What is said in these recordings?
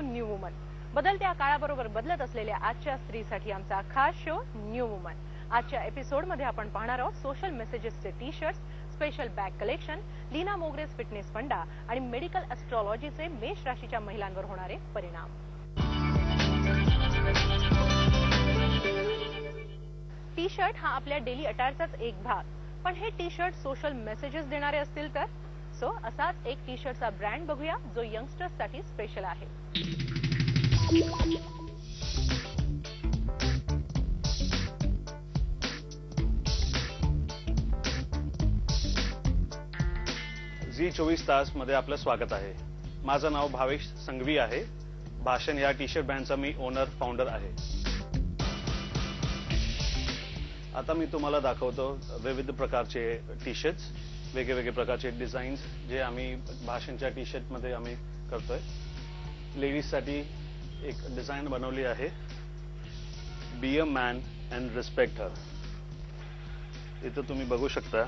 New woman. बदलत्या काळाबरोबर बदलत असलेल्या आजच्या स्त्रीसाठी आमचा खास शो न्यू वुमन. आजच्या एपिसोडमध्ये आपण पाहणार आहोत सोशल मेसेजेसचे T shirts, special bag collection, Leena Mogre's fitness funda आणि मेडिकल ॲस्ट्रॉलॉजीचे मेष राशीच्या महिलांवर होणारे परिणाम. टी शर्ट हा आपल्या डेली अटायरचाच एक भाग, पण हे टी शर्ट सोशल मेसेजेस देणारे असतील तर असाच एक टी शर्टचा ब्रँड बघूया जो यंगस्टर्ससाठी स्पेशल आहे. झी 24 तास मध्ये आपलं स्वागत आहे. माझं नाव भावेश संघवी आहे. भाषण या टी शर्ट ब्रँडचा मी ओनर फाउंडर आहे. आता मी तुम्हाला दाखवतो विविध प्रकारचे टी शर्ट्स, वेगवेगळे प्रकारचे डिझाईन्स जे आम्ही भाषणच्या टी शर्ट मध्ये आम्ही करतोय. लेडीजसाठी एक डिझाईन बनवली आहे, be a man and respect her. इथं तुम्ही बघू शकता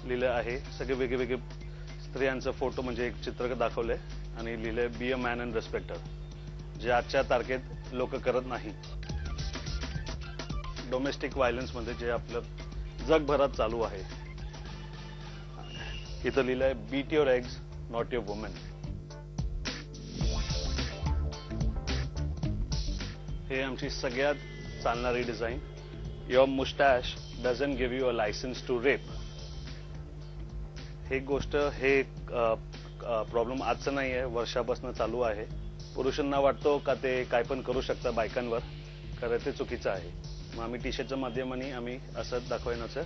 लिहिलं आहे, सगळे वेगवेगळे स्त्रियांचं फोटो म्हणजे एक चित्र दाखवलंय आणि लिहिलंय be a man and respect her, जे आजच्या तारखेत लोक करत नाही. डोमेस्टिक व्हायलन्स मध्ये जे आपलं जगभरात चालू आहे. इथं लिहिलंय beat your eggs not your women. हे आमची सगळ्यात चालणारी design, your moustache doesn't give you a licence to rape. हे गोष्ट हे प्रॉब्लेम आजचं नाही आहे, वर्षापासून चालू आहे. पुरुषांना वाटतो का ते काय पण करू शकतात बायकांवर, खरं ते चुकीचं आहे. मग आम्ही टी शर्टच्या माध्यमाने आम्ही असं दाखवण्याचं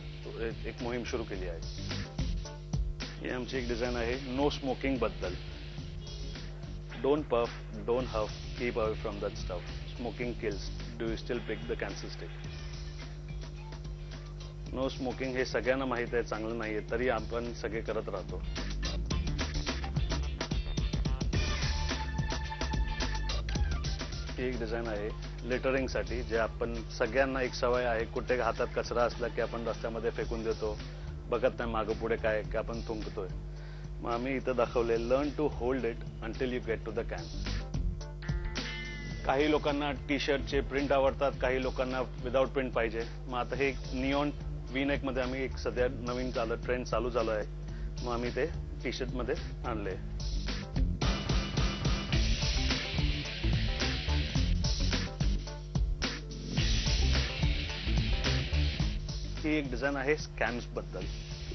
एक मोहीम सुरू केली आहे. ही आमची एक डिझाईन आहे नो स्मोकिंग बद्दल. Don't puff, don't huff, keep away from that stuff. Smoking kills, do you still pick the cancer stick. No smoking हे सगळ्यांना माहित आहे चांगलं नाहीये, तरी आपण सगळे करत राहतो. ही एक डिझाईन आहे लिटरिंगसाठी, जे आपण सगळ्यांना एक सवय आहे, कुठे हातात कचरा असला की आपण रस्त्यामध्ये फेकून देतो, बघत नाही मागं पुढे काय की आपण थुंकतोय. मग आम्ही इथं दाखवले learn to hold it until you get to the can. काही लोकांना टी शर्टचे प्रिंट आवडतात, काही लोकांना विदाउट प्रिंट पाहिजे. मग आता हे निऑन व्ही-नेक मध्ये आम्ही एक सध्या नवीन ट्रेंड चालू झालो आहे, मग आम्ही ते टी शर्ट मध्ये आणले. ही एक डिझाईन आहे स्कॅम्स बद्दल.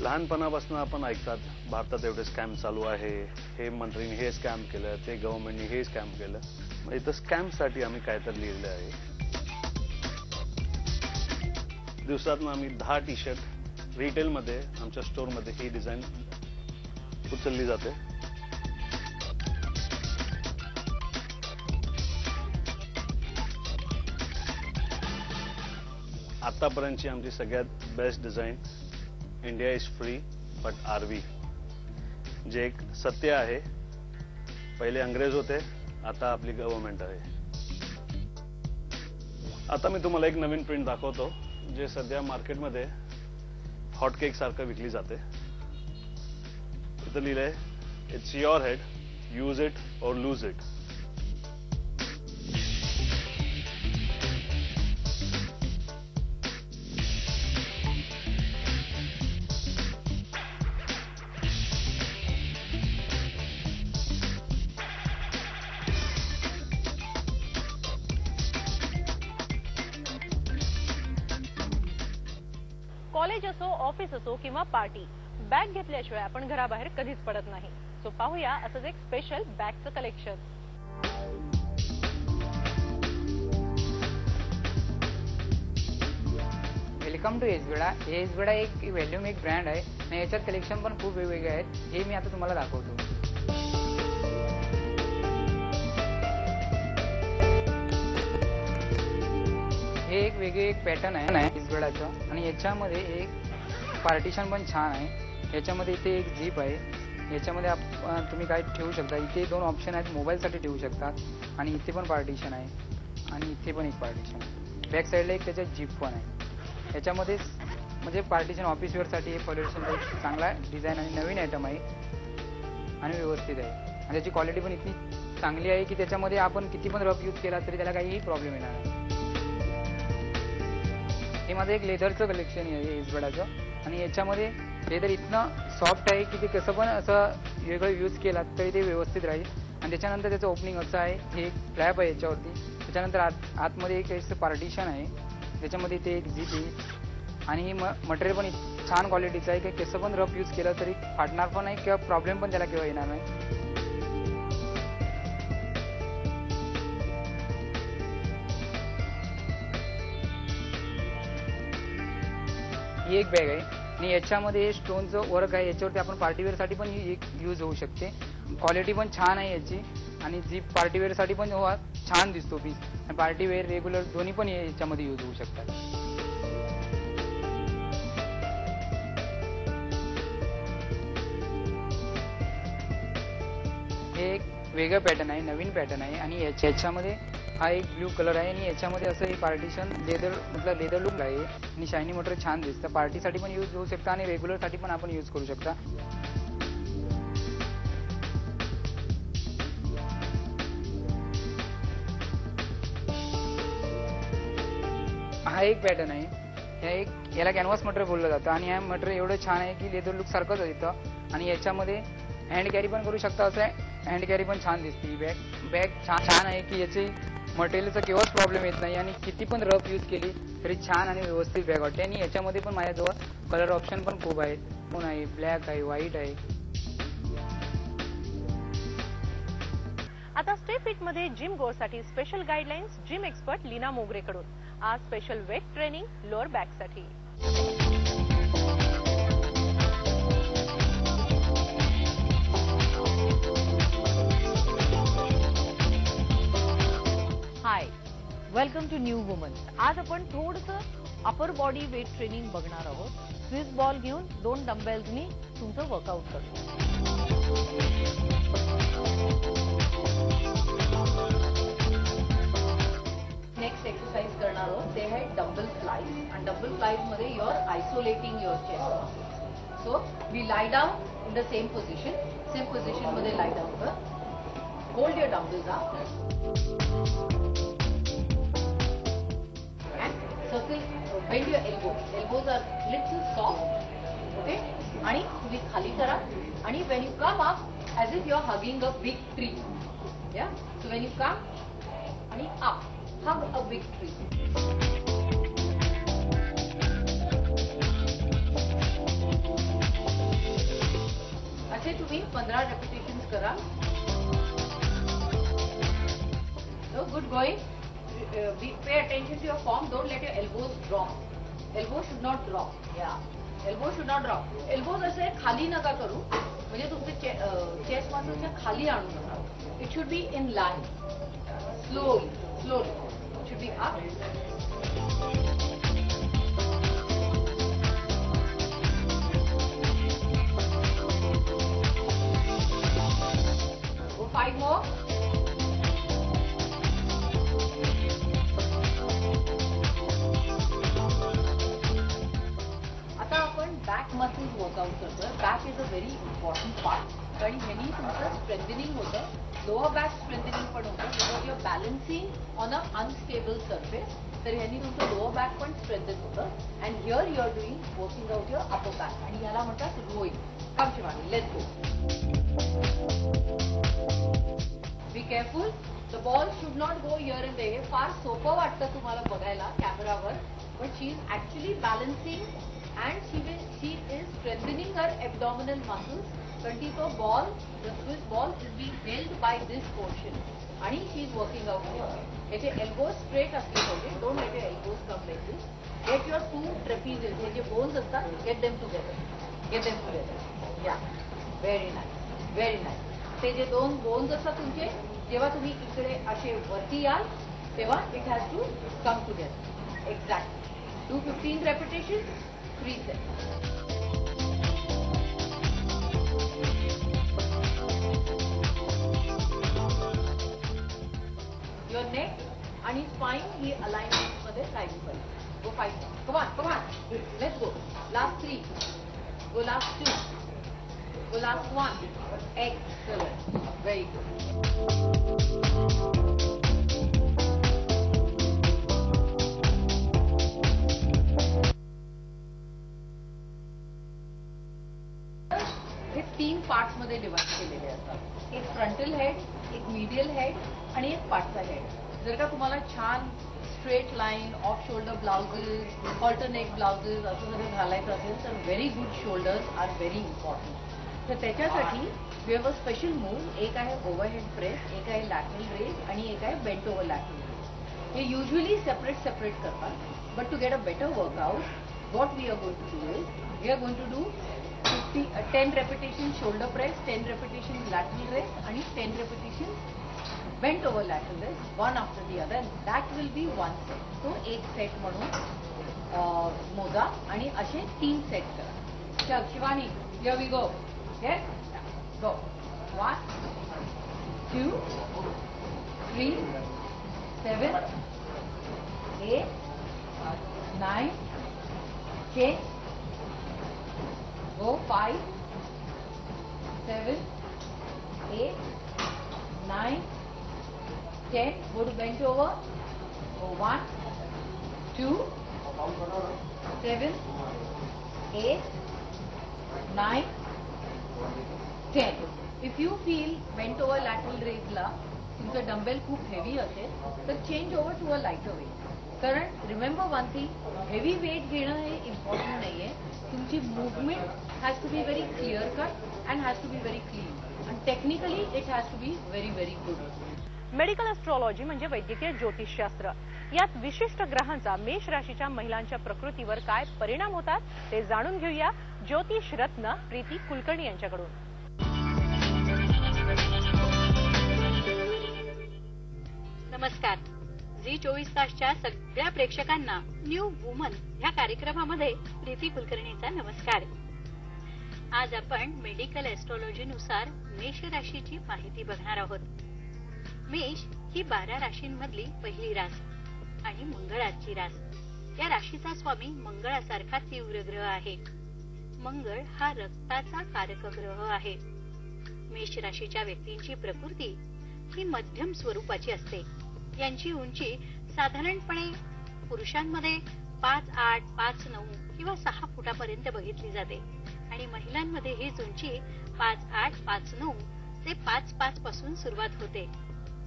लहानपणापासून आपण ऐकतात भारतात एवढे स्कॅम चालू आहे, हे मंत्रीने हे स्कॅम केलं, ते गव्हर्नमेंटने हे स्कॅम केलं. मग इथं स्कॅमसाठी आम्ही काहीतरी लिहिलेलं आहे. दिवसातून आम्ही 10 टी शर्ट रिटेलमध्ये आमच्या स्टोअरमध्ये ही डिझाईन उचलली जाते. आतापर्यंतची आमची सगळ्यात best design India is free but are we, जे एक सत्य आहे. पहिले अंग्रेज होते, आता आपली गव्हर्नमेंट आहे. आता मी तुम्हाला एक नवीन प्रिंट दाखवतो, जे सध्या मार्केटमध्ये हॉटकेक सारखं विकली जाते. इथं लिहिलंय it's your head, use it और लूज इट. कॉलेज असो, ऑफिस असो किंवा पार्टी, बॅग घेतल्याशिवाय आपण घराबाहेर कधीच पडत नाही. सो पाहूया असंच एक स्पेशल बॅगचं collection. Welcome to Sbeda. Sbeda एक व्हॅल्यूम एक ब्रँड आहे आणि याच्यात कलेक्शन पण खूप वेगवेगळे आहेत, हे मी आता तुम्हाला दाखवतो. हे एक वेगळे एक पॅटर्न आहे एसबेडाचं आणि याच्यामध्ये एक पार्टिशन पण छान आहे. याच्यामध्ये इथे एक झिप आहे, याच्यामध्ये तुम्ही काय ठेवू शकता. इथे 2 ऑप्शन आहेत, मोबाईलसाठी ठेवू शकतात आणि इथे पण पार्टिशन आहे आणि इथे पण एक पार्टिशन आहे. बॅक साईडला एक त्याच्यात झिप पण आहे. याच्यामध्ये म्हणजे पार्टिशन ऑफिस वेअरसाठी हे पॉल्युशनचा एक चांगला डिझाईन आणि नवीन आयटम आहे आणि व्यवस्थित आहे आणि त्याची क्वालिटी पण इतकी चांगली आहे की त्याच्यामध्ये आपण किती पण रफ यूज केला तरी त्याला काहीही प्रॉब्लेम येणार नाही. हे माझं एक लेदरचं कलेक्शन आहे इजबडाचं, आणि याच्यामध्ये लेदर इतकं सॉफ्ट आहे की ते कसं पण असं वेगळं यूज केला तरी ते व्यवस्थित राहील. आणि त्याच्यानंतर त्याचं ओपनिंग असं आहे, हे एक फ्लॅप आहे याच्यावरती. त्याच्यानंतर आतमध्ये एक असं पार्टिशन आहे, त्याच्यामध्ये ते एक झीप आहे. आणि हे मटेरियल पण छान क्वालिटीचं आहे की कसं पण रफ यूज केलं तरी फाटणार पण नाही किंवा प्रॉब्लेम पण त्याला केव्हा येणार नाही. ही एक बॅग आहे आणि याच्यामध्ये स्टोनचं वर्क आहे, याच्यावरती आपण पार्टीवेअरसाठी पण ही एक यूज होऊ शकते. क्वालिटी पण छान आहे याची, आणि जी पार्टीवेअरसाठी पण छान दिसतो पीस. आणि पार्टीवेअर रेग्युलर दोन्ही पण याच्यामध्ये यूज होऊ शकतात. हे एक वेगळं पॅटर्न आहे, नवीन पॅटर्न आहे. आणि याच्यामध्ये हा एक ब्ल्यू कलर आहे आणि याच्यामध्ये असं हे पार्टिशन लेदर लुक आहे आणि शायनी मटेरियल छान दिसतं. पार्टीसाठी पण यूज होऊ शकतं आणि रेग्युलरसाठी पण आपण यूज करू शकता. हा एक पॅटर्न आहे, याला कॅनव्हास मटेरियल बोललं जातं. आणि हे मटेरियल एवढं छान आहे की लेदर लुक सारखंच येतं. आणि याच्यामध्ये हँड कॅरी पण करू शकता, असं हँड कॅरी पण छान दिसते. ही बॅग छान आहे की याची मटेरियलचा केव्हाच प्रॉब्लेम येत नाही आणि किती पण रफ यूज केली तरी छान आणि व्यवस्थित बॅग वाटते. आणि याच्यामध्ये पण माझ्याजवळ कलर ऑप्शन पण खूप आहेत, पण आहे ब्लॅक आहे, व्हाईट आहे. आता स्टे फिट मध्ये जिम गोअरसाठी special guidelines gym expert Leena मोगरेकडून. आज स्पेशल वेट ट्रेनिंग लोअर बॅकसाठी. Hi, welcome to New Woman. आज आपण थोडंसं अपर बॉडी वेट ट्रेनिंग बघणार आहोत. स्विस बॉल घेऊन 2 डंबेल्सनी तुमचं वर्कआउट करतो. नेक्स्ट एक्सरसाइज करणार आहोत ते आहे डंबल फ्लाईज. आणि डंबल फ्लाईज मध्ये your isolating your chest. So we lie down in the same position मध्ये लाई डाऊन कर. Hold your dumbbells up. Circle, bend your elbows. Elbows are little soft, okay? आणि तुम्ही खाली करा. आणि when you come up, as if you are hugging a big tree. Yeah? So when you come, आणि up, hug a big tree. असे तुम्ही 15 repetitions करा. So good going. Pay attention to your form. Don't let your elbows drop. Elbows should not drop. Yeah. Elbows should not drop. Elbows असे खाली नका करू, म्हणजे तुमचे चेस्ट मसल्सच्या खाली आणू नका. It should be in line. Slowly. It should be up. Go 5 more. Back muscles workout करतोय. Back is a very important part, कारण ह्यानी तुमचं स्ट्रेंथनिंग होतं. लोअर बॅक स्ट्रेंथनिंग पण होतं, because your balancing on a unstable surface. तर ह्यानी तुमचं लोअर बॅक पण स्ट्रेंथन होतं. And here you are doing working out your upper back. आणि ह्याला म्हणतात rowing. Come Shivani, let's go. Be careful. The ball should not go here and there. हे फार सोपं वाटतं तुम्हाला बघायला कॅमेरावर, but she is actually balancing and she is strengthening her abdominal muscles. Because the ball, the Swiss ball is being held by this portion. And she is working out here. Let your elbows straight asle pahiye. Don't let your elbows come like this. Get your 2 trapezius. He je bones astat, get them together. Get them together. Yeah. Very nice. Very nice. ते जे 2 bones असतात तुमचे, जेव्हा तुम्ही इकडे असे वरती याल, तेव्हा it has to come together. Exactly. Do 15 repetitions. 3 seconds. Your neck and spine he alignment मध्ये राहिली पाहिजे. Go 5 more. Come on. Let's go. Last 3. Go last 2. The last one. Excellent. Very good. हे 3 पार्ट्स मध्ये divide केलेले असतात. एक frontal head, एक medial head आणि एक पाठचा हेड. जर का तुम्हाला छान straight line, off shoulder blouses, alternate blouses असं जर घालायचं असेल तर very good shoulders are very important. तर त्याच्यासाठी we have a special move. एक आहे ओव्हरहेड प्रेस, एक आहे लॅटरल रेज आणि एक आहे बेंट ओव्हर लॅटरल रेज. हे युजली सेपरेट करतात. But to get a better workout, what we are going to do is we are going to do 10 repetition shoulder press, 10 repetition lateral raise आणि 10 repetition bent over lateral raise, one after the other, and that will be one set. So एक set म्हणून मोजा आणि असे 3 set करा. चल Shivani, here we go. Yes? Go. 1, 2, 3, 7, 8, 9, 10. Go 5, 7, 8, 9, 10. Go to bent over. Go 1, 2, 7, 8, 9, 10. If you feel bent over lateral raise ला तुमचं dumbbell खूप हेवी असेल तर change over to a lighter weight. कारण remember one thing, heavy weight घेणं हे important नाहीये. तुमची movement has to be very clear cut and has to be very clean and technically it has to be very very good. Medical astrology म्हणजे वैद्यकीय ज्योतिषशास्त्र. यात विशिष्ट ग्रहांचा मेष राशीच्या महिलांच्या प्रकृतीवर काय परिणाम होतात ते जाणून घेऊया ज्योतिष रत्न प्रीती कुलकर्णी यांच्याकडून. नमस्कार. झी 24 तासच्या सगळ्या प्रेक्षकांना न्यू वुमन ह्या कार्यक्रमामध्ये प्रीती कुलकर्णीचा नमस्कार. आज आपण मेडिकल एस्ट्रॉलॉजी नुसार मेष राशीची माहिती बघणार आहोत. मेष ही 12 राशींमधली पहिली रास आणि मंगळाची रास. या राशीचा स्वामी मंगळासारखा तीव्र ग्रह आहे. मंगळ हा रक्ताचा कारक ग्रह आहे. मेष राशीच्या व्यक्तींची प्रकृती ही मध्यम स्वरूपाची असते. यांची उंची साधारणपणे पुरुषांमध्ये 5'8", 5'9" किंवा 6 फुटापर्यंत बघितली जाते आणि महिलांमध्ये हीच उंची 5'8", 5'9" ते 5'5" पासून सुरुवात होते.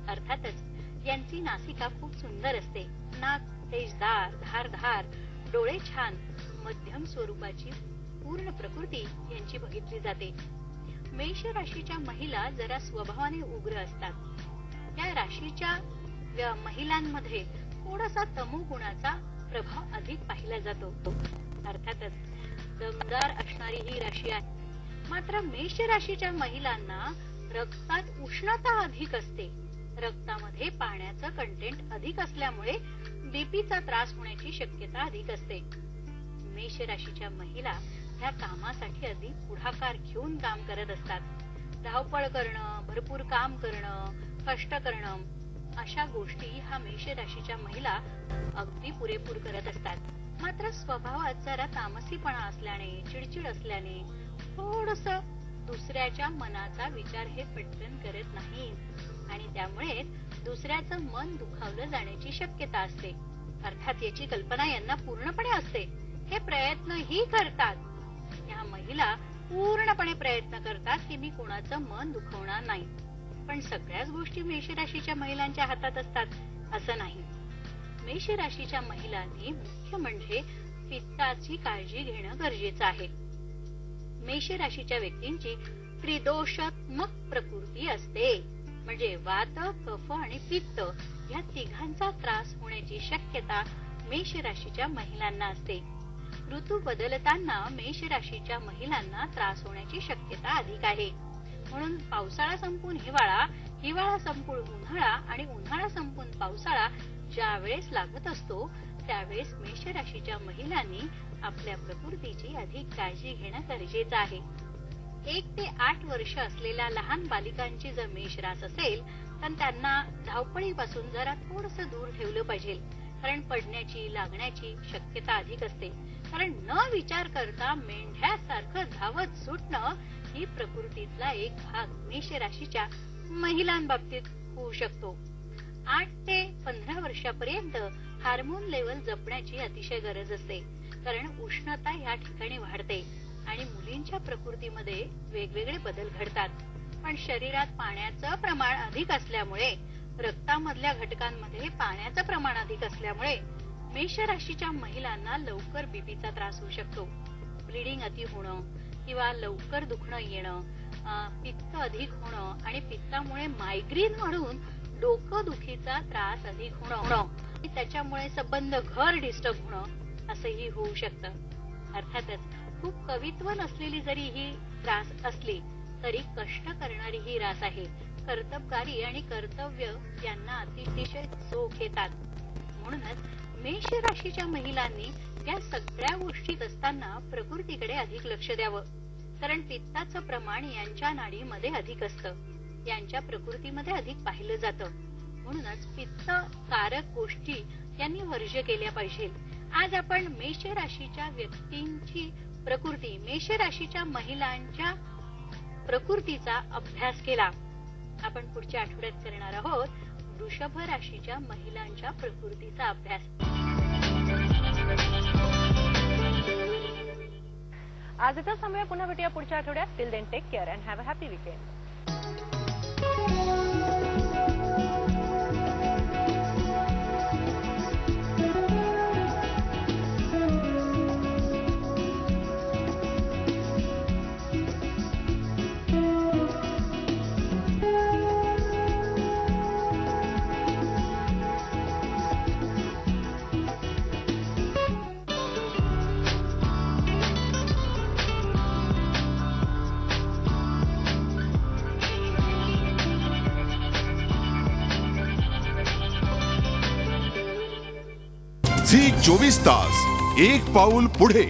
अर्थातच यांची नासिका खूप सुंदर असते. नाक तेजदार, धारधार, डोळे छान, मध्यम स्वरूपाची पूर्ण प्रकृती यांची बघितली जाते. मेष राशीच्या महिला जरा स्वभावाने उग्र असतात. या राशीच्या महिलांमध्ये थोडासा तमोगुणाचा प्रभाव अधिक पाहिला जातो. अर्थातच दमदार असणारी ही राशी आहे. मात्र मेष राशीच्या महिलांना रक्तात उष्णता अधिक असते. रक्तामध्ये पाण्याचं कंटेंट अधिक असल्यामुळे बीपीचा त्रास होण्याची शक्यता अधिक असते. मेष राशीच्या महिला ह्या कामासाठी अधिक पुढाकार घेऊन काम करत असतात. धावपळ करणं, भरपूर काम करणं, कष्ट करणं अशा गोष्टी ह्या मेष राशीच्या महिला अगदी पुरेपूर करत असतात. मात्र स्वभावात जरा तामसीपणा असल्याने, चिडचिड असल्याने थोडस दुसऱ्याच्या मनाचा विचार हे पटकन करत नाही आणि त्यामुळे दुसऱ्याचं मन दुखावलं जाण्याची शक्यता असते. अर्थात याची कल्पना यांना पूर्णपणे असते. हे प्रयत्नही करतात. या महिला पूर्णपणे प्रयत्न करतात की मी कोणाचं मन दुखवणार नाही. पण सगळ्याच गोष्टी मेष राशीच्या महिलांच्या हातात असतात असं नाही. मेष राशीच्या महिलांनी मुख्य म्हणजे पित्ताची काळजी घेणं गरजेचं आहे. मेष राशीच्या व्यक्तींची त्रिदोषात्मक प्रकृती असते. म्हणजे वात, कफ आणि पित्त या तिघांचा त्रास होण्याची शक्यता मेष राशीच्या महिलांना असते. ऋतू बदलताना मेष राशीच्या महिलांना त्रास होण्याची शक्यता अधिक आहे. म्हणून पावसाळा संपून हिवाळा, हिवाळा संपून उन्हाळा आणि उन्हाळा संपून पावसाळा ज्या वेळेस लागत असतो त्यावेळेस मेष राशीच्या महिलांनी आपल्या प्रकृतीची अधिक काळजी घेणं गरजेचं आहे. 1 ते 8 वर्ष असलेल्या लहान बालिकांची जर मेष रास असेल तर त्यांना धावपळीपासून जरा थोडंसं दूर ठेवलं पाहिजे. कारण पडण्याची, लागण्याची शक्यता अधिक असते. कारण न विचार करता मेंढ्यासारखं धावत सुटणं ही प्रकृतीतला एक भाग मेष राशीच्या महिलांबाबतीत होऊ शकतो. 8 ते 15 वर्षापर्यंत हार्मोन लेवल जपण्याची अतिशय गरज असते, कारण उष्णता या ठिकाणी वाढते आणि मुलींच्या प्रकृतीमध्ये वेगवेगळे बदल घडतात. पण शरीरात पाण्याचं प्रमाण अधिक असल्यामुळे, रक्तामधल्या घटकांमध्ये पाण्याचं प्रमाण अधिक असल्यामुळे मेष राशीच्या महिलांना लवकर बीपीचा त्रास होऊ शकतो. ब्लिडिंग अति होणं किंवा लवकर दुखणं येणं, पित्त अधिक होणं आणि पित्तामुळे मायग्रेन वाढून डोकंदुखीचा त्रास अधिक होणं, त्याच्यामुळे संबंध घर डिस्टर्ब होणं असंही होऊ शकतं. अर्थातच खूप कवित्व नसलेली जरी ही रास असली तरी कष्ट करणारी ही रास आहे. कर्तबगारी आणि कर्तव्य यांना अतिशय चोख येतात. म्हणूनच मेष राशीच्या महिलांनी या सगळ्या गोष्टीत असताना प्रकृतीकडे अधिक लक्ष द्यावं, कारण पित्ताचं प्रमाण यांच्या नाडीमध्ये अधिक असतं, यांच्या प्रकृतीमध्ये अधिक पाहिलं जातं. म्हणूनच पित्त कारक गोष्टी यांनी वर्ज केल्या पाहिजेत. आज आपण मेष राशीच्या व्यक्तींची प्रकृती, मेष राशीच्या महिलांच्या प्रकृतीचा अभ्यास केला. आपण पुढच्या आठवड्यात करणार आहोत वृषभ राशीच्या महिलांच्या प्रकृतीचा अभ्यास. आज इथं थांबूया. पुन्हा भेटूया पुढच्या आठवड्यात. Till then take care and have a happy weekend. Zee 24 तास, एक पाऊल पुढे.